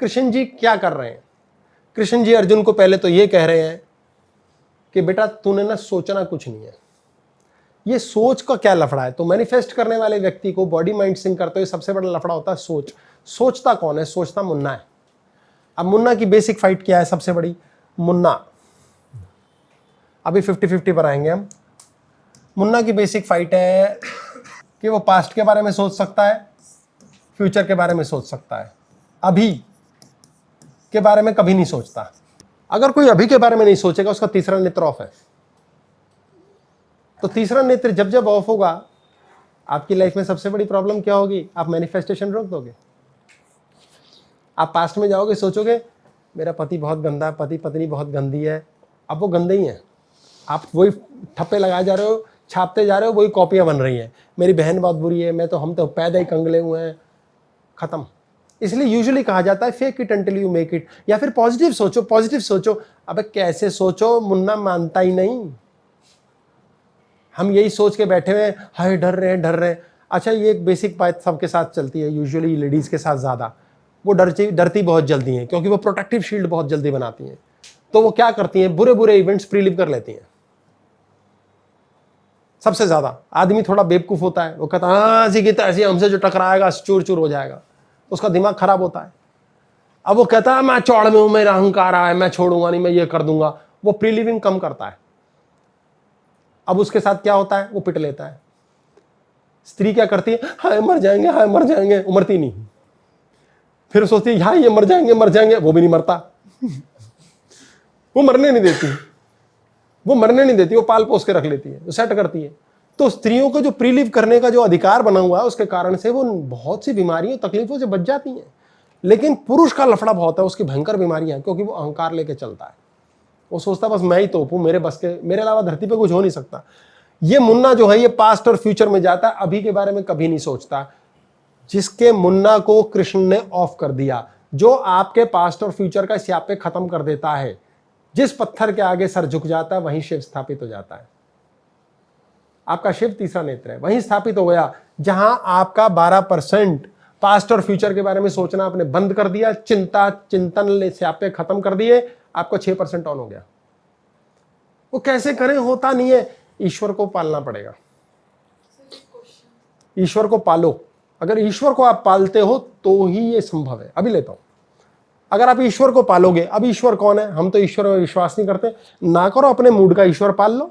कृष्ण जी क्या कर रहे हैं? कृष्ण जी अर्जुन को पहले तो ये कह रहे हैं कि बेटा तूने ना सोचना कुछ नहीं है, ये सोच का क्या लफड़ा है। तो मैनिफेस्ट करने वाले व्यक्ति को बॉडी माइंड सिंक करते हुए सबसे बड़ा लफड़ा होता है सोच। सोचता कौन है? सोचता मुन्ना है। अब मुन्ना की बेसिक फाइट क्या है सबसे बड़ी? मुन्ना, अभी 50-50 पर आएंगे हम। मुन्ना की बेसिक फाइट है कि वो पास्ट के बारे में सोच सकता है, फ्यूचर के बारे में सोच सकता है, अभी के बारे में कभी नहीं सोचता। अगर कोई अभी के बारे में नहीं सोचेगा, उसका तीसरा नेत्र ऑफ है। तो तीसरा नेत्र जब जब ऑफ होगा, आपकी लाइफ में सबसे बड़ी प्रॉब्लम क्या होगी? आप मैनिफेस्टेशन रोक दोगे। आप पास्ट में जाओगे, सोचोगे मेरा पति बहुत गंदा है, पति पत्नी बहुत गंदी है। अब वो गंदे ही हैं, आप वही ठप्पे लगाए जा रहे हो, छापते जा रहे हो, वही कॉपियां बन रही हैं। मेरी बहन बहुत बुरी है, हम तो पैदा ही कंगले हुए हैं, खत्म। इसलिए यूजुअली कहा जाता है fake it until you make it, या फिर पॉजिटिव सोचो, पॉजिटिव सोचो। अबे कैसे सोचो? मुन्ना मानता ही नहीं। हम यही सोच के बैठे हुए हैं, हाय डर रहे हैं। अच्छा, ये एक बेसिक बात सबके साथ चलती है, यूजुअली लेडीज के साथ ज्यादा। वो डरती बहुत जल्दी हैं, क्योंकि वो प्रोटेक्टिव शील्ड बहुत जल्दी बनाती हैं। तो वो क्या करती हैं? बुरे बुरे इवेंट्स प्रीलिव कर लेती हैं। सबसे ज्यादा आदमी थोड़ा बेवकूफ होता है, वो कहता है हाँ ऐसी की ऐसी, हमसे जो टकराएगा चूर चूर हो जाएगा, उसका दिमाग खराब होता है। अब वो कहता है मैं चौड़ में हूं, मेरा अहंकार है, मैं छोड़ूंगा नहीं, मैं ये कर दूंगा। वो प्रीलिविंग कम करता है। अब उसके साथ क्या होता है? वो पिट लेता है। स्त्री क्या करती है? हाय मर जाएंगे, उमरती नहीं। फिर सोचती है हाँ ये मर जाएंगे, वो भी नहीं मरता। वो मरने नहीं देती, वो पाल पोस के रख लेती है, वो सेट करती है। तो स्त्रियों को जो प्रीलिव करने का जो अधिकार बना हुआ है, उसके कारण से वो बहुत सी बीमारियों तकलीफों से बच जाती हैं। लेकिन पुरुष का लफड़ा बहुत है, उसकी भयंकर बीमारियां हैं, क्योंकि वो अहंकार लेके चलता है। वो सोचता बस मैं ही तोप हूं, मेरे अलावा धरती पे कुछ हो नहीं सकता। ये मुन्ना जो है, ये पास्ट और फ्यूचर में जाता है, अभी के बारे में कभी नहीं सोचता। जिसके मुन्ना को कृष्ण ने ऑफ कर दिया, जो आपके पास्ट और फ्यूचर का स्यापे खत्म कर देता है। जिस पत्थर के आगे सर झुक जाता है, वहीं शिव स्थापित हो जाता है। आपका शिव तीसरा नेत्र है, वहीं स्थापित हो गया जहां आपका 12% पास्ट और फ्यूचर के बारे में सोचना आपने बंद कर दिया, चिंतन स्यापे खत्म कर दिए, आपको 6% ऑन हो गया। वो कैसे करें? होता नहीं है, ईश्वर को पालना पड़ेगा। ईश्वर को पालो। अगर ईश्वर को आप पालते हो तो ही ये संभव है। अभी लेता हूं, अगर आप ईश्वर को पालोगे, अब ईश्वर कौन है? हम तो ईश्वर में विश्वास नहीं करते। ना करो, अपने मूड का ईश्वर पाल लो।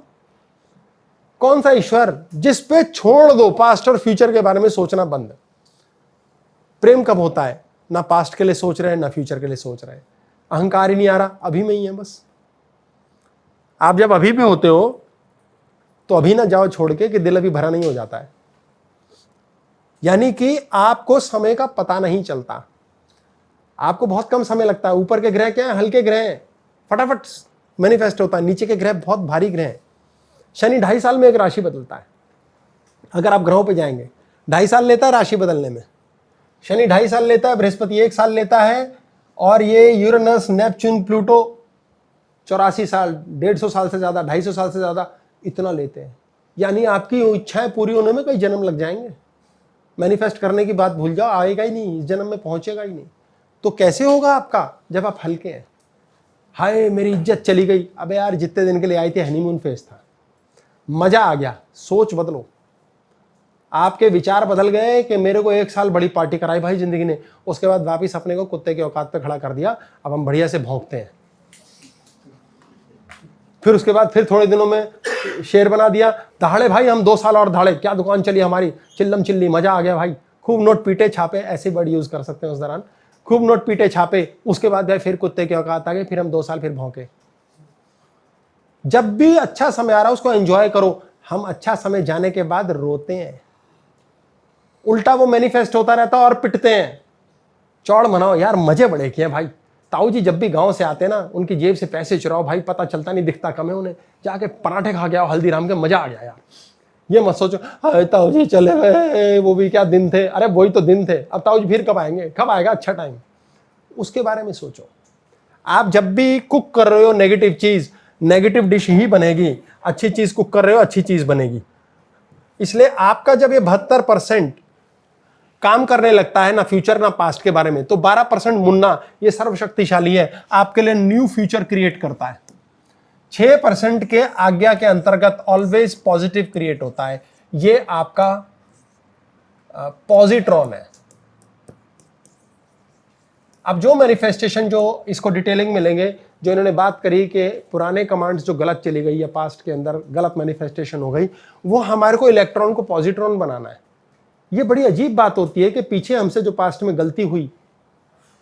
कौन सा ईश्वर? जिस पे छोड़ दो पास्ट और फ्यूचर के बारे में सोचना बंद। प्रेम कब होता है? ना पास्ट के लिए सोच रहे हैं, ना फ्यूचर के लिए सोच रहे हैं। अहंकार ही नहीं आ रहा, अभी में ही है बस। आप जब अभी में होते हो तो अभी ना जाओ छोड़ के कि दिल अभी भरा नहीं हो जाता है। यानी कि आपको समय का पता नहीं चलता, आपको बहुत कम समय लगता है। ऊपर के ग्रह क्या है? हल्के ग्रह हैं, फटाफट मैनिफेस्ट होता है। नीचे के ग्रह बहुत भारी ग्रह हैं। शनि 2.5 साल में एक राशि बदलता है। अगर आप ग्रहों पे जाएंगे, 2.5 साल लेता है राशि बदलने में। शनि 2.5 साल लेता है, बृहस्पति 1 साल लेता है, और ये यूरेनस, नेपच्यून, प्लूटो 84 साल, 150 साल से ज्यादा, 250 साल से ज्यादा इतना लेते हैं। यानी आपकी इच्छाएं पूरी होने में कई जन्म लग जाएंगे। मैनिफेस्ट करने की बात भूल जाओ, आएगा ही नहीं, इस जन्म में पहुंचेगा ही नहीं। तो कैसे होगा आपका? जब आप हल्के हैं। हाय मेरी इज्जत चली गई। अबे यार, जितने दिन के लिए आई थी, हनीमून फेज था, मजा आ गया। सोच बदलो। आपके विचार बदल गए कि मेरे को 1 साल बड़ी पार्टी कराई भाई जिंदगी ने, उसके बाद वापिस अपने को कुत्ते के औकात पे खड़ा कर दिया, अब हम बढ़िया से भौंकते हैं। फिर उसके बाद फिर थोड़े दिनों में शेर बना दिया, दहाड़े भाई हम 2 साल और दहाड़े, क्या दुकान चली हमारी, चिल्लम चिल्ली, मजा आ गया भाई, खूब नोट पीटे छापे, ऐसे वर्ड यूज कर सकते हैं उस दौरान, खूब नोट पीटे छापे। उसके बाद भाई फिर कुत्ते के औकात आ गए, फिर हम 2 साल फिर भौंके। जब भी अच्छा समय आ रहा है उसको एंजॉय करो। हम अच्छा समय जाने के बाद रोते हैं, उल्टा वो मैनिफेस्ट होता रहता और पिटते हैं। चौड़ मनाओ यार, मजे बड़े किए भाई। ताऊ जी जब भी गांव से आते ना, उनकी जेब से पैसे चुराओ भाई, पता चलता नहीं, दिखता कम है उन्हें। जाके पराठे खा के आओ हल्दीराम के, मजा आ गया यार। ये मत सोचो हाय ताऊ जी चले गए, वो भी क्या दिन थे। अरे वही तो दिन थे, अब ताऊ जी फिर कब आएंगे, कब आएगा अच्छा टाइम, उसके बारे में सोचो। आप जब भी कुक कर रहे हो नेगेटिव चीज, नेगेटिव डिश ही बनेगी। अच्छी चीज कुक कर रहे हो, अच्छी चीज बनेगी। इसलिए आपका जब ये 72% काम करने लगता है, ना फ्यूचर ना पास्ट के बारे में, तो 12% मुन्ना ये सर्वशक्तिशाली है, आपके लिए न्यू फ्यूचर क्रिएट करता है। 6% के आज्ञा के अंतर्गत ऑलवेज पॉजिटिव क्रिएट होता है, ये आपका पॉजिट्रॉन है। अब जो मैनिफेस्टेशन, जो इसको डिटेलिंग में लेंगे, जो इन्होंने बात करी कि पुराने कमांड्स जो गलत चली गई या पास्ट के अंदर गलत मैनिफेस्टेशन हो गई, वो हमारे को इलेक्ट्रॉन को पॉजिट्रॉन बनाना है। ये बड़ी अजीब बात होती है कि पीछे हमसे जो पास्ट में गलती हुई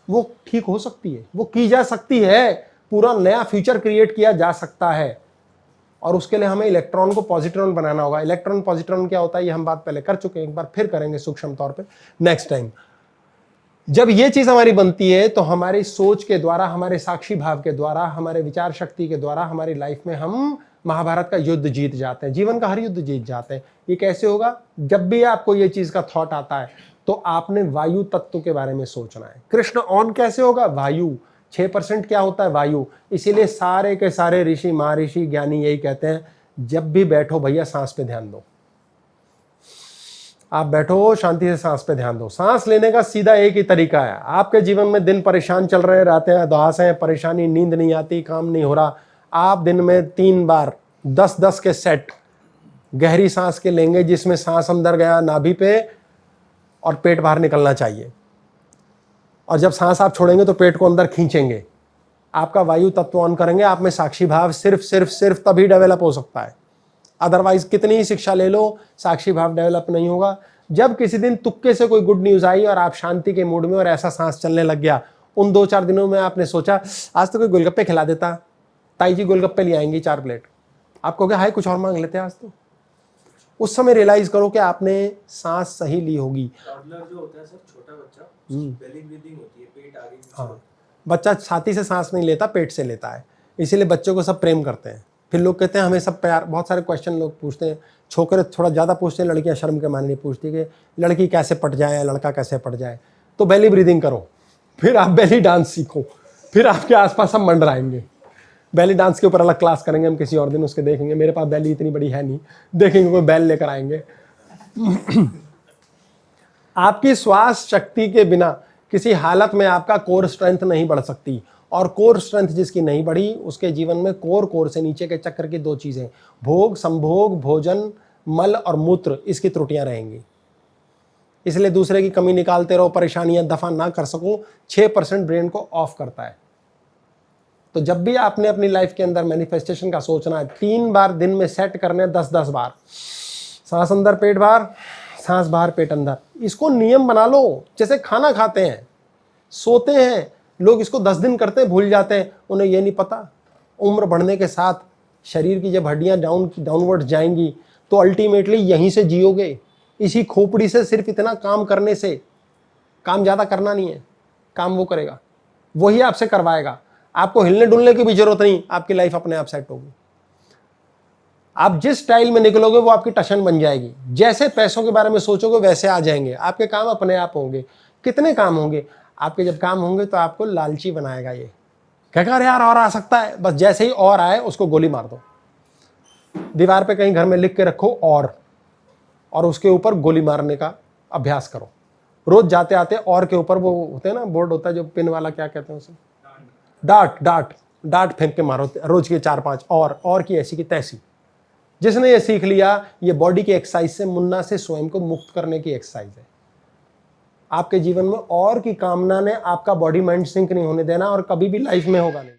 वो ठीक हो सकती है, वो की जा सकती है, पूरा नया फ्यूचर क्रिएट किया जा सकता है, और उसके लिए हमें इलेक्ट्रॉन को पॉजिट्रॉन बनाना होगा। इलेक्ट्रॉन पॉजिट्रॉन क्या होता है ये हम बात पहले कर चुके हैं, एक बार फिर करेंगे सूक्ष्म तौर पे नेक्स्ट टाइम। जब ये चीज हमारी बनती है तो हमारी सोच के द्वारा, हमारे साक्षी भाव के द्वारा, हमारे विचार शक्ति के द्वारा हमारी लाइफ में हम महाभारत का युद्ध जीत जाते हैं, जीवन का हर युद्ध जीत जाते हैं। ये कैसे होगा? जब भी आपको ये चीज का थॉट आता है तो आपने वायु तत्व के बारे में सोचना है। कृष्ण ऑन कैसे होगा? वायु। 6% क्या होता है? वायु। इसीलिए सारे के सारे ऋषि, महर्षि, ज्ञानी यही कहते हैं, जब भी बैठो भैया सांस पे ध्यान दो। आप बैठो, शांति से सांस पे ध्यान दो। सांस लेने का सीधा एक ही तरीका है। आपके जीवन में दिन परेशान चल रहे, रातें उदास हैं, परेशानी, नींद नहीं आती, काम नहीं हो रहा, आप दिन में 3 बार 10-10 के सेट गहरी सांस के लेंगे, जिसमें सांस अंदर गया नाभि पे और पेट बाहर निकलना चाहिए, और जब सांस आप छोड़ेंगे तो पेट को अंदर खींचेंगे, आपका वायु तत्व ऑन करेंगे, आप में साक्षी भाव सिर्फ तभी डेवलप हो सकता है। अदरवाइज कितनी ही शिक्षा ले लो, साक्षी भाव डेवलप नहीं होगा। जब किसी दिन तुक्के से कोई गुड न्यूज आई और आप शांति के मूड में और ऐसा सांस चलने लग गया, उन 2-4 दिनों में आपने सोचा आज तो कोई गोलगप्पे खिला देता, ताई जी गोलगप्पे ले आएंगी 4 प्लेट, आप कहोगे हाय कुछ और मांग लेते हैं आज तो। उस समय रियलाइज करो कि आपने सांस सही ली होगी। टॉडलर जो होता है सर, छोटा बच्चा, बेली ब्रीदिंग होती है, पेट आगे पीछे। हाँ, बच्चा छाती से सांस नहीं लेता, पेट से लेता है, इसीलिए बच्चों को सब प्रेम करते हैं। फिर लोग कहते हैं हमें सब प्यार, बहुत सारे क्वेश्चन लोग पूछते हैं, छोकरे थोड़ा ज़्यादा पूछते हैं, लड़कियां शर्म के मारे नहीं पूछती कि लड़की कैसे पट जाए, लड़का कैसे पट जाए। तो बेली ब्रीदिंग करो, फिर आप बेली डांस सीखो, फिर आपके आसपास सब मंडराएंगे। बेली डांस के ऊपर अलग क्लास करेंगे हम किसी और दिन, उसके देखेंगे। मेरे पास बेली इतनी बड़ी है नहीं, देखेंगे कोई बैल लेकर आएंगे। आपकी श्वास शक्ति के बिना किसी हालत में आपका कोर स्ट्रेंथ नहीं बढ़ सकती, और कोर स्ट्रेंथ जिसकी नहीं बढ़ी उसके जीवन में कोर से नीचे के चक्र की 2 चीजें, भोग, संभोग, भोजन, मल और मूत्र, इसकी त्रुटियां रहेंगी। इसलिए दूसरे की कमी निकालते रहो, परेशानियां दफा ना कर सको। 6% ब्रेन को ऑफ करता है। तो जब भी आपने अपनी लाइफ के अंदर मैनिफेस्टेशन का सोचना है, 3 बार दिन में सेट करने, 10-10 बार सांस अंदर पेट बाहर, सांस बाहर पेट अंदर। इसको नियम बना लो, जैसे खाना खाते हैं, सोते हैं लोग, इसको 10 दिन करते हैं, भूल जाते हैं, उन्हें ये नहीं पता उम्र बढ़ने के साथ शरीर की जब हड्डियां डाउनवर्ड जाएंगी तो अल्टीमेटली यहीं से जियोगे, इसी खोपड़ी से। सिर्फ इतना काम करने से, काम ज़्यादा करना नहीं है, काम वो करेगा, वही आपसे करवाएगा। आपको हिलने डुलने की भी जरूरत नहीं, आपकी लाइफ अपने आप सेट होगी। आप जिस स्टाइल में निकलोगे वो आपकी टशन बन जाएगी। जैसे पैसों के बारे में सोचोगे वैसे आ जाएंगे, आपके काम अपने आप होंगे। कितने काम होंगे आपके? जब काम होंगे तो आपको लालची बनाएगा ये, कहेगा अरे यार और आ सकता है, बस जैसे ही और आए उसको गोली मार दो। दीवार पे कहीं घर में लिख के रखो और उसके ऊपर गोली मारने का अभ्यास करो। रोज जाते आते और के ऊपर वो होते हैं ना, बोर्ड होता है जो पिन वाला, क्या कहते हैं उसे, डांट फेंक के मारो रोज के 4-5 और की ऐसी की तैसी। जिसने ये सीख लिया, ये बॉडी की एक्सरसाइज से, मुन्ना से स्वयं को मुक्त करने की एक्सरसाइज है। आपके जीवन में और की कामना ने आपका बॉडी माइंड सिंक नहीं होने देना, और कभी भी लाइफ में होगा नहीं।